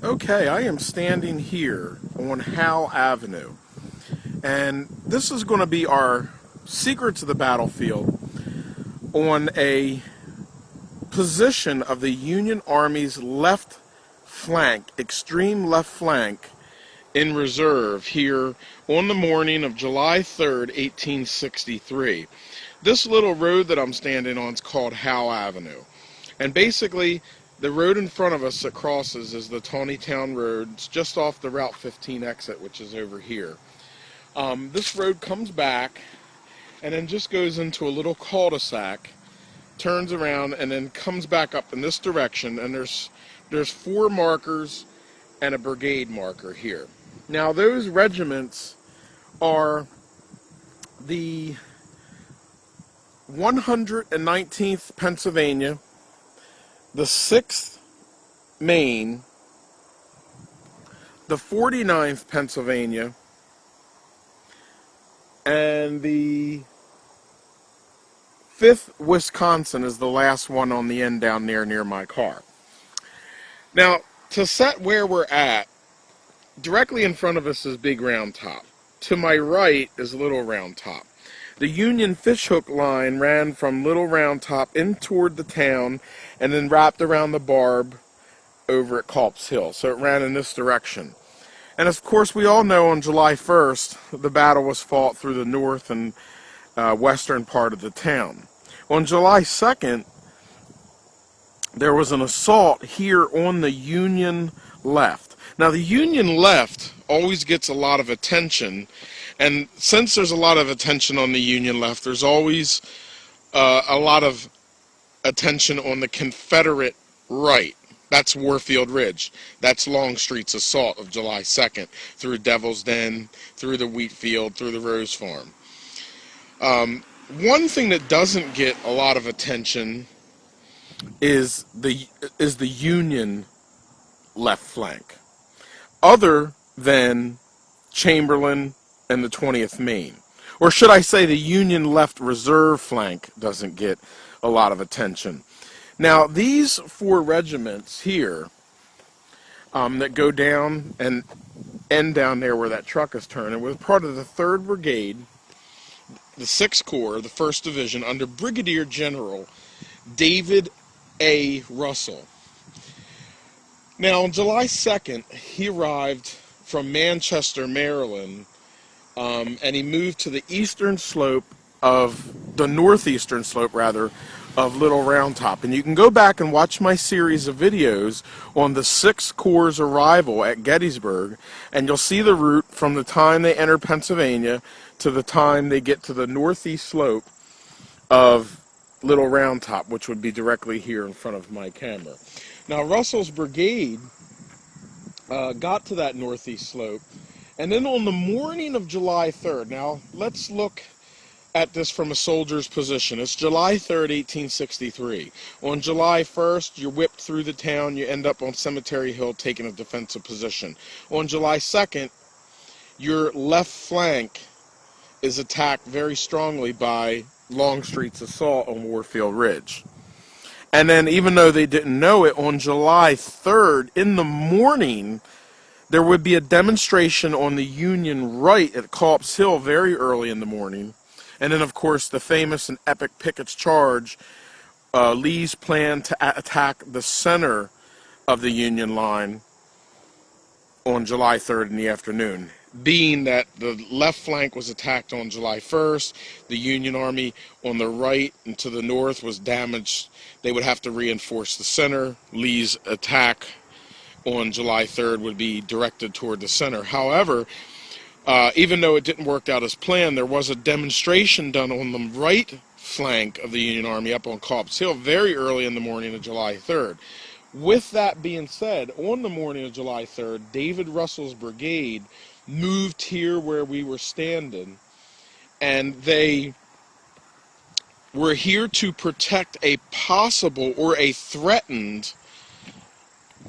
Okay, I am standing here on Howe Avenue, and this is going to be our Secrets of the Battlefield on a position of the Union Army's left flank, extreme left flank, in reserve here on the morning of July 3rd, 1863. This little road that I'm standing on is called Howe Avenue. And basically, the road in front of us that crosses is the Taneytown Road. It's just off the Route 15 exit, which is over here. This road comes back and then just goes into a little cul-de-sac, turns around, and then comes back up in this direction. And there's four markers and a brigade marker here. Now, those regiments are the 119th Pennsylvania, the 6th Maine, the 49th Pennsylvania, and the 5th Wisconsin is the last one on the end down there near my car. Now, to set where we're at, directly in front of us is Big Round Top. To my right is Little Round Top. The Union fishhook line ran from Little Round Top in toward the town and then wrapped around the barb over at Culp's Hill. So it ran in this direction. And of course, we all know on July 1st, the battle was fought through the north and western part of the town. On July 2nd, there was an assault here on the Union left. Now, the Union left always gets a lot of attention, and since there's a lot of attention on the Union left, there's always a lot of attention on the Confederate right. That's Warfield Ridge. That's Longstreet's assault of July 2nd through Devil's Den, through the wheat field, through the Rose Farm. One thing that doesn't get a lot of attention is the Union left flank, other than Chamberlain and the 20th Maine. Or should I say the Union left reserve flank doesn't get a lot of attention. Now, these four regiments here that go down and end down there where that truck is turning were part of the 3rd Brigade, the 6th Corps, the 1st Division, under Brigadier General David A. Russell. Now, on July 2nd, he arrived from Manchester, Maryland, and he moved to the northeastern slope, of Little Round Top. And you can go back and watch my series of videos on the 6th Corps' arrival at Gettysburg, and you'll see the route from the time they enter Pennsylvania to the time they get to the northeast slope of Little Round Top, which would be directly here in front of my camera. Now, Russell's brigade got to that northeast slope, and then on the morning of July 3rd, now let's look at this from a soldier's position. It's July 3rd, 1863. On July 1st, you're whipped through the town, you end up on Cemetery Hill taking a defensive position. On July 2nd, your left flank is attacked very strongly by Longstreet's assault on Warfield Ridge. And then, even though they didn't know it, on July 3rd, in the morning, there would be a demonstration on the Union right at Culp's Hill very early in the morning. And then, of course, the famous and epic Pickett's Charge, Lee's plan to attack the center of the Union line on July 3rd in the afternoon. Being that the left flank was attacked on July 1st, the Union Army on the right and to the north was damaged. They would have to reinforce the center. Lee's attack on July 3rd would be directed toward the center. However, even though it didn't work out as planned, there was a demonstration done on the right flank of the Union Army up on Culp's Hill very early in the morning of July 3rd. With that being said, on the morning of July 3rd, David Russell's brigade moved here where we were standing, and they were here to protect a possible or a threatened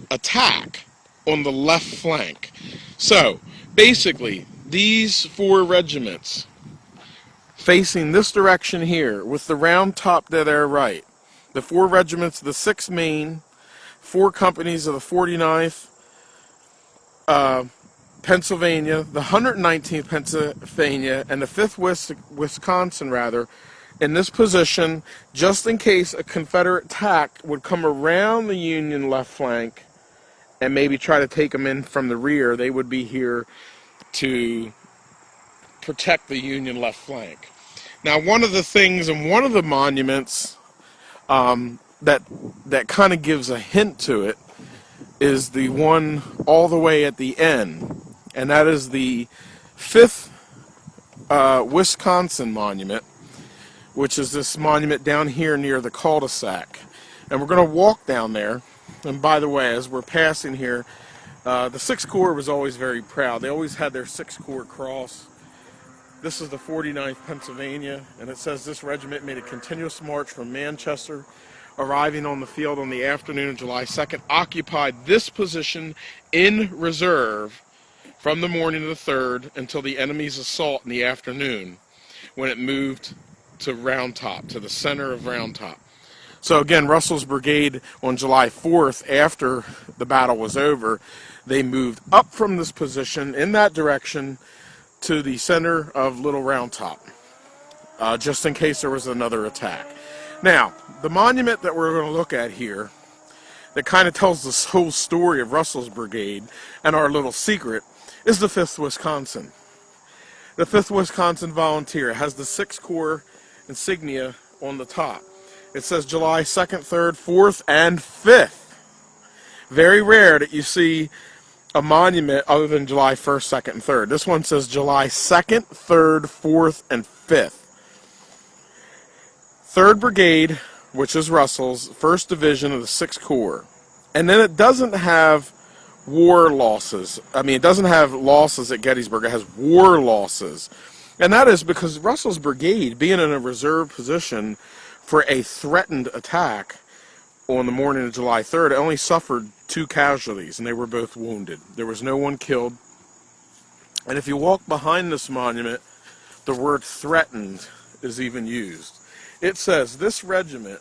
attack on the left flank. So, basically, these four regiments facing this direction here with the Round Top to their right, the four regiments of the 6th Maine, 4 companies of the 49th, Pennsylvania, the 119th Pennsylvania, and the 5th Wisconsin, rather, in this position, just in case a Confederate attack would come around the Union left flank and maybe try to take them in from the rear. They would be here to protect the Union left flank. Now, one of the things in one of the monuments that kind of gives a hint to it is the one all the way at the end, and that is the 5th Wisconsin monument, which is this monument down here near the cul-de-sac. And we're going to walk down there. And by the way, as we're passing here, the 6th Corps was always very proud. They always had their 6th Corps cross. This is the 49th Pennsylvania, and it says this regiment made a continuous march from Manchester, arriving on the field on the afternoon of July 2nd, occupied this position in reserve from the morning of the 3rd until the enemy's assault in the afternoon, when it moved to Round Top, to the center of Round Top. So again, Russell's brigade on July 4th, after the battle was over, they moved up from this position in that direction to the center of Little Round Top, just in case there was another attack. Now, the monument that we're going to look at here that kind of tells this whole story of Russell's brigade and our little secret is the 5th Wisconsin. The 5th Wisconsin Volunteer has the 6th Corps insignia on the top. It says July 2nd, 3rd, 4th, and 5th. Very rare that you see a monument other than July 1st, 2nd, and 3rd. This one says July 2nd, 3rd, 4th, and 5th. 3rd Brigade, which is Russell's, 1st Division of the 6th Corps. And then it doesn't have war losses. I mean, it doesn't have losses at Gettysburg. It has war losses. And that is because Russell's brigade, being in a reserve position for a threatened attack on the morning of July 3rd, it only suffered 2 casualties, and they were both wounded. There was no one killed. And if you walk behind this monument, the word threatened is even used. It says this regiment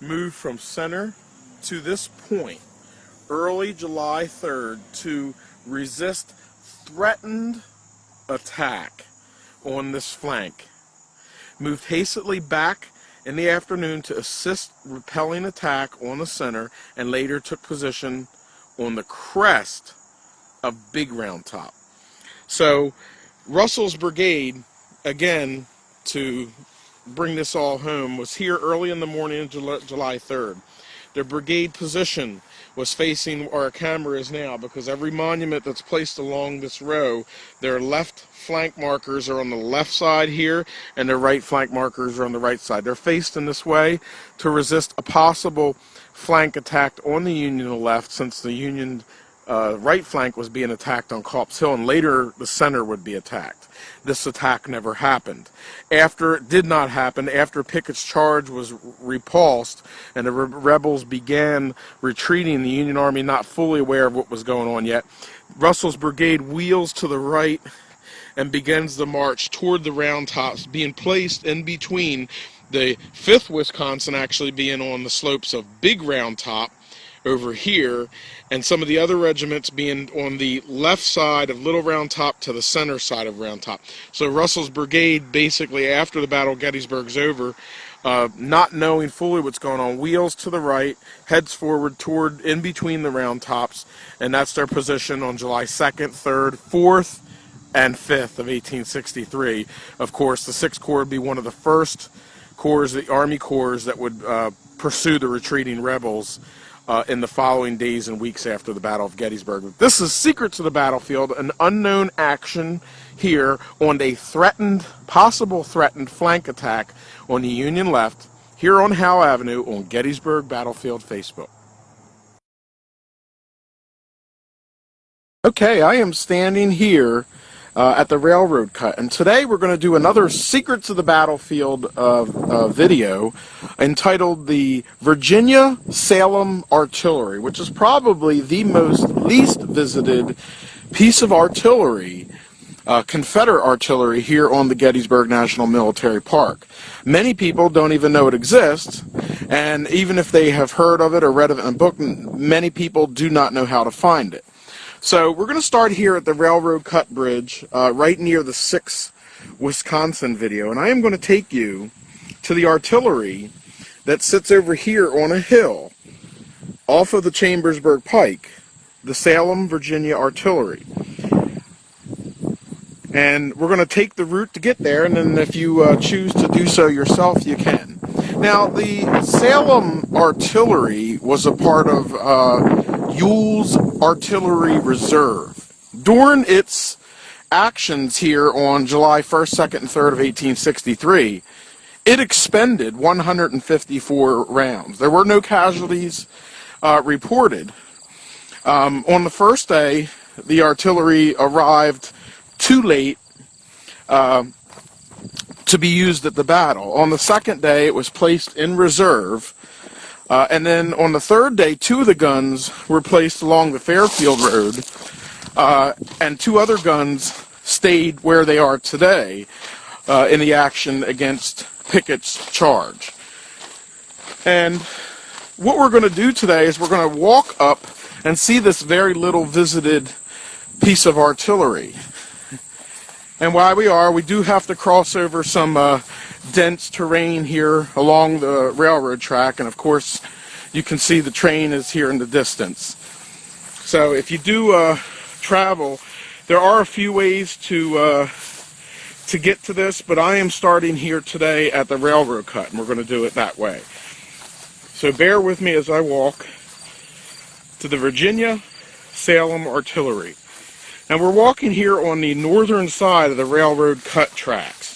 moved from center to this point early July 3rd to resist threatened attack on this flank. Moved hastily back in the afternoon to assist repelling attack on the center, and later took position on the crest of Big Round Top. So Russell's brigade, again, to bring this all home, was here early in the morning of July 3rd. Their brigade position was facing where our camera is now, because every monument that's placed along this row, their left flank markers are on the left side here, and their right flank markers are on the right side. They're faced in this way to resist a possible flank attack on the Union left, since the Union right flank was being attacked on Copp's Hill, and later the center would be attacked. This attack never happened. After it did not happen, after Pickett's charge was repulsed and the rebels began retreating, the Union Army not fully aware of what was going on yet, Russell's brigade wheels to the right and begins the march toward the Round Tops, being placed in between the 5th Wisconsin actually being on the slopes of Big Round Top over here, and some of the other regiments being on the left side of Little Round Top to the center side of Round Top. So Russell's brigade, basically after the Battle of Gettysburg's over, not knowing fully what's going on, wheels to the right, heads forward toward in between the Round Tops, and that's their position on July 2nd, 3rd, 4th, and 5th of 1863. Of course, the 6th Corps would be one of the first corps, the Army Corps, that would pursue the retreating rebels in the following days and weeks after the Battle of Gettysburg. This is Secrets of the Battlefield, an unknown action here on a possible threatened flank attack on the Union left, here on Howe Avenue on Gettysburg Battlefield Facebook. Okay, I am standing here at the railroad cut, and today we're going to do another Secrets of the Battlefield video entitled the Virginia Salem Artillery, which is probably the least visited piece of artillery, Confederate artillery, here on the Gettysburg National Military Park. Many people don't even know it exists, and even if they have heard of it or read of it in a book, many people do not know how to find it. So we're going to start here at the railroad cut bridge, right near the 6 Wisconsin video, and I am going to take you to the artillery that sits over here on a hill off of the Chambersburg Pike, the Salem, Virginia Artillery. And we're going to take the route to get there, and then if you choose to do so yourself, you can. Now, the Salem Artillery was a part of Ewell's Artillery Reserve. During its actions here on July 1st, 2nd, and 3rd of 1863, it expended 154 rounds. There were no casualties reported. On the first day, the artillery arrived too late to be used at the battle. On the second day, it was placed in reserve, and then on the third day, 2 of the guns were placed along the Fairfield Road, and 2 other guns stayed where they are today in the action against Pickett's charge. And what we're going to do today is we're going to walk up and see this very little visited piece of artillery. And while we do have to cross over some dense terrain here along the railroad track, and of course you can see the train is here in the distance. So if you do travel, there are a few ways to get to this, but I am starting here today at the railroad cut, and we're going to do it that way. So bear with me as I walk to the Virginia Salem Artillery. And we're walking here on the northern side of the railroad cut tracks.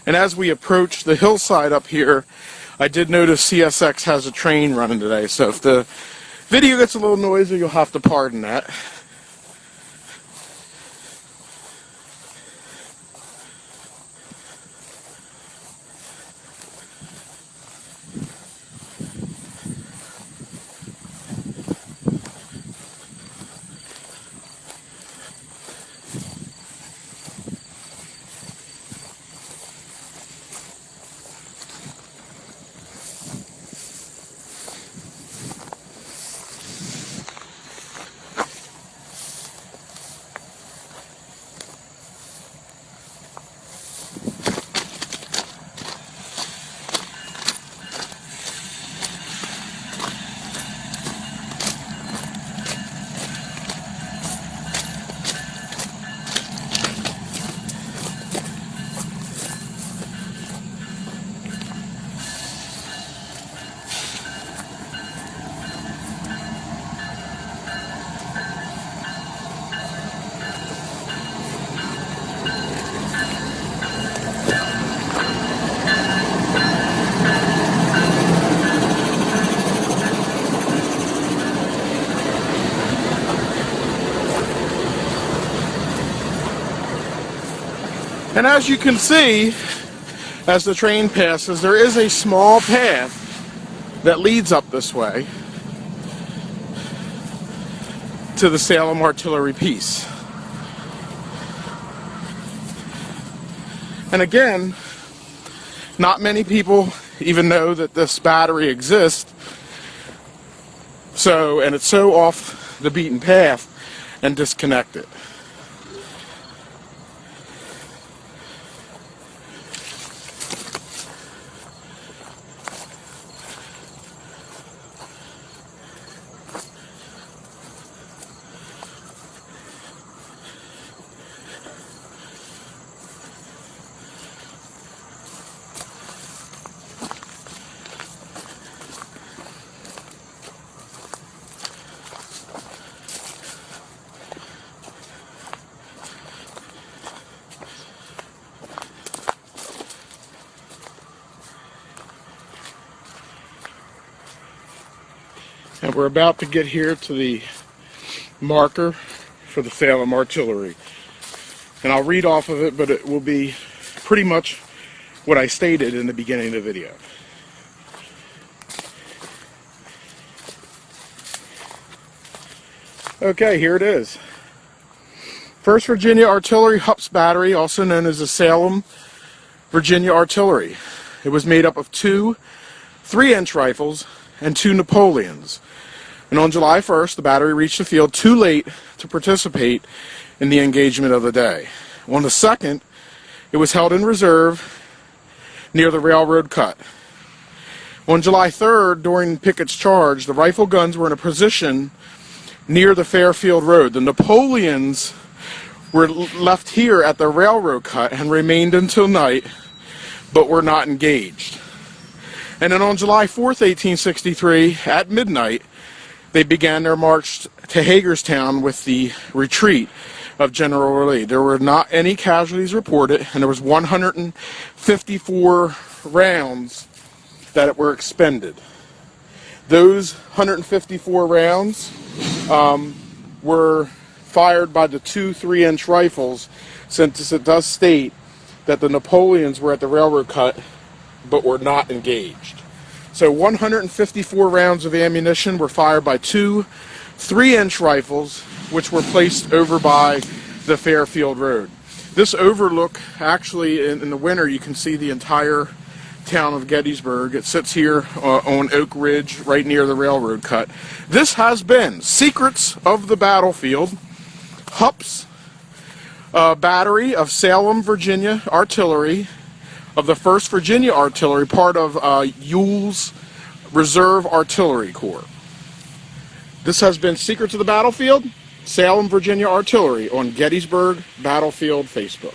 And as we approach the hillside up here, I did notice CSX has a train running today, so if the video gets a little noisy, you'll have to pardon that. And as you can see, as the train passes, there is a small path that leads up this way to the Salem Artillery piece. And again, not many people even know that this battery exists, and it's so off the beaten path and disconnected. And we're about to get here to the marker for the Salem Artillery. And I'll read off of it, but it will be pretty much what I stated in the beginning of the video. Okay, here it is. 1st Virginia Artillery Hups Battery, also known as the Salem, Virginia Artillery. It was made up of 2 3-inch rifles and 2 Napoleons. And on July 1st, the battery reached the field too late to participate in the engagement of the day. On the 2nd, it was held in reserve near the railroad cut. On July 3rd, during Pickett's charge, the rifle guns were in a position near the Fairfield Road. The Napoleons were left here at the railroad cut and remained until night, but were not engaged. And then on July 4th, 1863, at midnight, they began their march to Hagerstown with the retreat of General Lee. There were not any casualties reported, and there was 154 rounds that were expended. Those 154 rounds were fired by the 2 3-inch rifles, since it does state that the Napoleons were at the railroad cut but were not engaged. So 154 rounds of ammunition were fired by 2 3-inch rifles, which were placed over by the Fairfield Road. This overlook, actually, in the winter, you can see the entire town of Gettysburg. It sits here on Oak Ridge, right near the railroad cut. This has been Secrets of the Battlefield, Hups Battery of Salem, Virginia Artillery, of the 1st Virginia Artillery, part of Ewell's Reserve Artillery Corps. This has been Secrets of the Battlefield, Salem, Virginia Artillery on Gettysburg Battlefield Facebook.